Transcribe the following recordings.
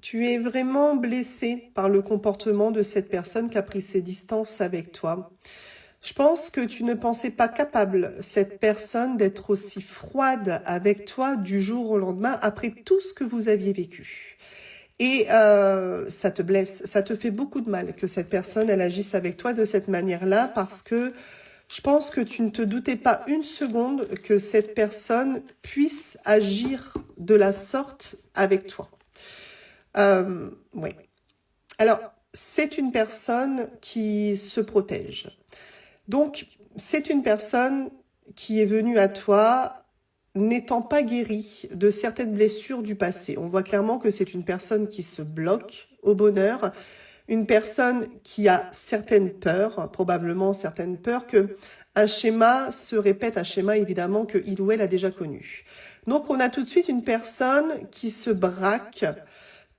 Tu es vraiment blessé par le comportement de cette personne qui a pris ses distances avec toi. Je pense que tu ne pensais pas capable, cette personne, d'être aussi froide avec toi du jour au lendemain après tout ce que vous aviez vécu. Et ça te blesse, ça te fait beaucoup de mal que cette personne, elle agisse avec toi de cette manière-là parce que je pense que tu ne te doutais pas une seconde que cette personne puisse agir de la sorte avec toi. Oui. Alors, c'est une personne qui se protège. Donc, c'est une personne qui est venue à toi n'étant pas guérie de certaines blessures du passé. On voit clairement que c'est une personne qui se bloque au bonheur, une personne qui a certaines peurs, probablement certaines peurs, que un schéma se répète, un schéma évidemment que il ou elle a déjà connu. Donc, on a tout de suite une personne qui se braque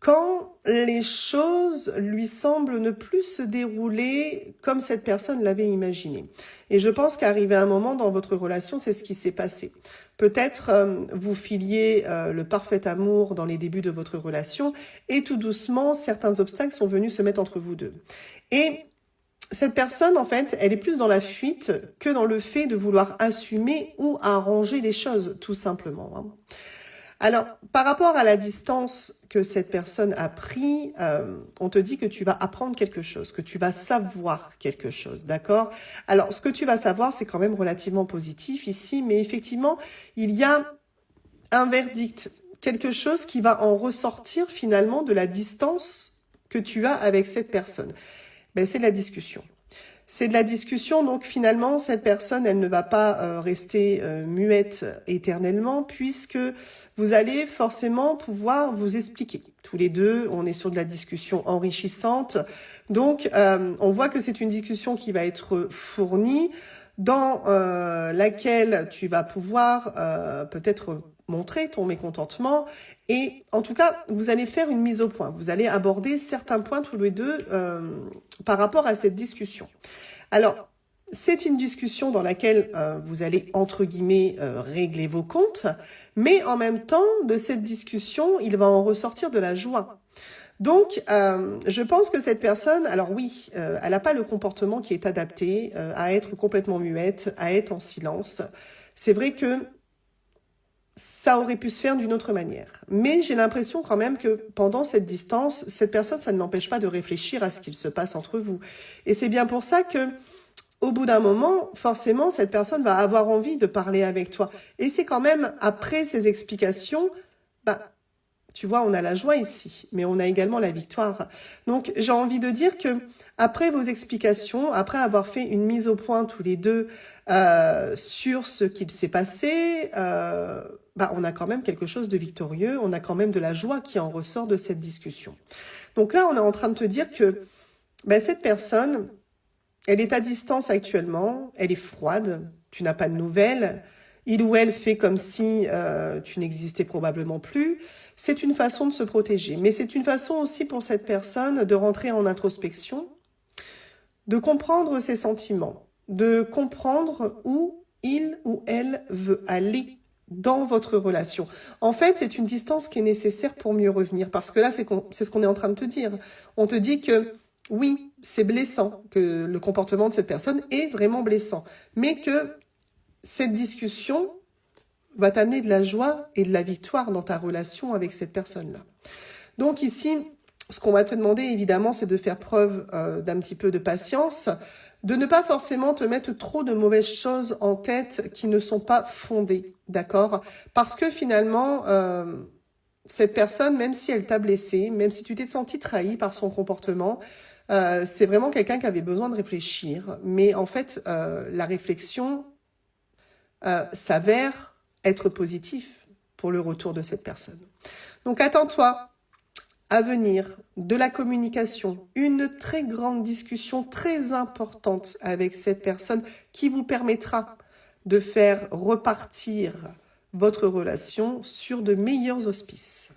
quand les choses lui semblent ne plus se dérouler comme cette personne l'avait imaginé. Et je pense qu'arrivé à un moment dans votre relation, c'est ce qui s'est passé. Peut-être vous filiez le parfait amour dans les débuts de votre relation et tout doucement, certains obstacles sont venus se mettre entre vous deux. Et cette personne, en fait, elle est plus dans la fuite que dans le fait de vouloir assumer ou arranger les choses, tout simplement, hein. Alors, par rapport à la distance que cette personne a pris, on te dit que tu vas apprendre quelque chose, que tu vas savoir quelque chose, d'accord? Alors, ce que tu vas savoir, c'est quand même relativement positif ici, mais effectivement, il y a un verdict, quelque chose qui va en ressortir finalement de la distance que tu as avec cette personne. Ben, c'est de la discussion. C'est de la discussion, donc finalement, cette personne, elle ne va pas rester muette éternellement, puisque vous allez forcément pouvoir vous expliquer. Tous les deux, on est sur de la discussion enrichissante, donc on voit que c'est une discussion qui va être fournie, dans laquelle tu vas pouvoir peut-être montrer ton mécontentement, et en tout cas, vous allez faire une mise au point, vous allez aborder certains points tous les deux par rapport à cette discussion. Alors, c'est une discussion dans laquelle vous allez, entre guillemets, régler vos comptes, mais en même temps, de cette discussion, il va en ressortir de la joie. Donc, je pense que cette personne, alors oui, elle n'a pas le comportement qui est adapté à être complètement muette, à être en silence. C'est vrai que ça aurait pu se faire d'une autre manière. Mais j'ai l'impression quand même que pendant cette distance, cette personne, ça ne l'empêche pas de réfléchir à ce qu'il se passe entre vous. Et c'est bien pour ça que, au bout d'un moment, forcément, cette personne va avoir envie de parler avec toi. Et c'est quand même, après ces explications, bah, tu vois, on a la joie ici, mais on a également la victoire. Donc, j'ai envie de dire que après vos explications, après avoir fait une mise au point tous les deux sur ce qu'il s'est passé, bah, on a quand même quelque chose de victorieux, on a quand même de la joie qui en ressort de cette discussion. Donc là, on est en train de te dire que bah, cette personne, elle est à distance actuellement, elle est froide, tu n'as pas de nouvelles, il ou elle fait comme si tu n'existais probablement plus. C'est une façon de se protéger, mais c'est une façon aussi pour cette personne de rentrer en introspection, de comprendre ses sentiments, de comprendre où il ou elle veut aller dans votre relation. En fait, c'est une distance qui est nécessaire pour mieux revenir, parce que là, c'est ce qu'on est en train de te dire. On te dit que oui, c'est blessant, que le comportement de cette personne est vraiment blessant, mais que cette discussion va t'amener de la joie et de la victoire dans ta relation avec cette personne-là. Donc ici, ce qu'on va te demander, évidemment, c'est de faire preuve d'un petit peu de patience, de ne pas forcément te mettre trop de mauvaises choses en tête qui ne sont pas fondées, d'accord? Parce que finalement, cette personne, même si elle t'a blessé, même si tu t'es senti trahi par son comportement, c'est vraiment quelqu'un qui avait besoin de réfléchir. Mais en fait, la réflexion s'avère être positif pour le retour de cette personne. Donc attends-toi à venir de la communication, une très grande discussion très importante avec cette personne qui vous permettra de faire repartir votre relation sur de meilleurs auspices.